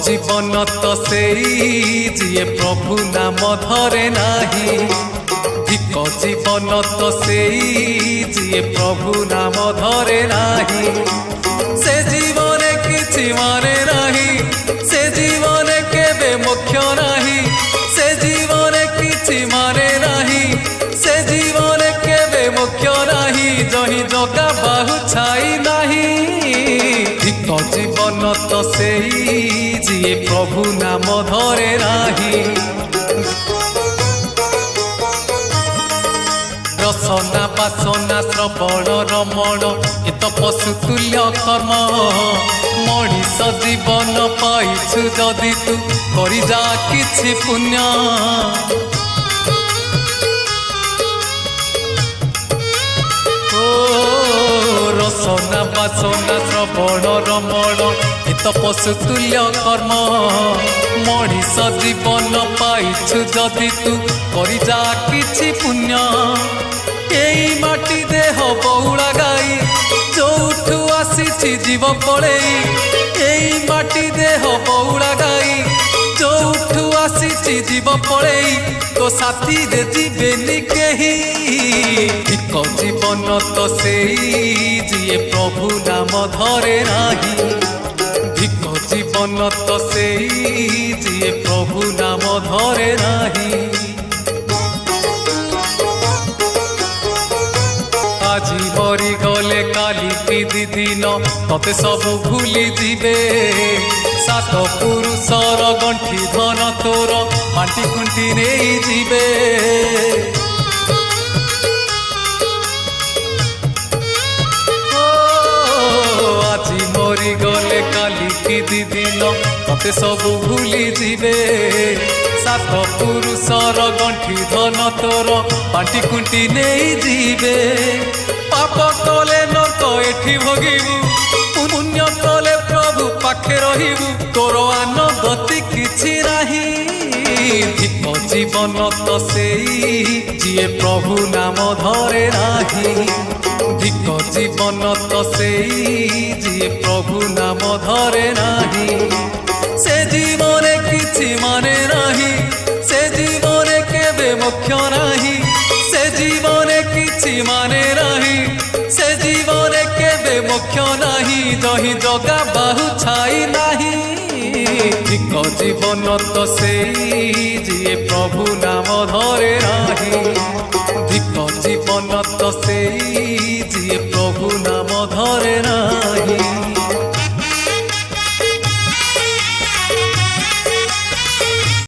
जीवन तो सेई जिए प्रभु नाम धरे नाही। धिक जीवन तो सेई जिए प्रभु नाम धरे नाही। से जीवन किछि माने नाही, से जीवन केबे मोक्ष नाही। से जीवन किछि माने नाही, से जीवन केबे मोक्ष नाही। जही जगा बाहु छाई नाही। धिक जीवन तो सेई जिए प्रभु नाम धरे नाही। रसना बासना श्रवण रमण एत पशुतुल्य कर्म। मनीष जीवन पाइछु जदि तू करि जा किछि पुण्य। रसना बासना श्रवण रमण एत पशुतुल्य कर्म। मनीष जीवन पाइछु जदि तू करि जा किछि पुण्य। एई माटी देह बहुड़ा गाई जोठू आसीछि जीव पड़ेई। एई माटी देह बहुड़ा गाई जोठू आसीछि जीव पड़ेई। तो साथी रे जीवेनी केही। धिक जीवन तो सेई जिए प्रभु नाम धरे नाही। धिक जीवन तो सेई जिए प्रभु नाम धरे नाही। আজি মরি গলে কালি কি দিন ততে সবু ভুলি যাবে। সাত পুরুষর গণ্ঠি ধন তোর মাটি খুঁটি নেই যাবে। আজি মরি গলে কালি কি দিন ততে সবু ভুলি যাবে। সাত পুরুষর গণ্ঠি ধন তোর মাটি খুঁটি নেই যাবে। পাপ কলে নরক এঠি ভোগিবু, পুণ্য কলে প্রভু পাখে রহিবু। তোর আন গতি কিছু নাহি। ধিক জীবন তো সেই যিয়ে প্রভু নাম ধরে নাহি। ধিক জীবন তো সেই যিয়ে প্রভু নাম ধরে নাহি। সে জীবনে কিছু মানে নাহি, সে জীবনে কেবে মোক্ষ নাহি। সে জীবনে কিছু মানে নাহি, সে জীবনে কেবে মোক্ষ নাহি। জহি জগা বাহু ছাই নাহি। ধিক জীবন তো সেই যিয়ে প্রভু নাম ধরে নাহি। ধিক জীবন তো সেই যিয়ে প্রভু নাম ধরে না।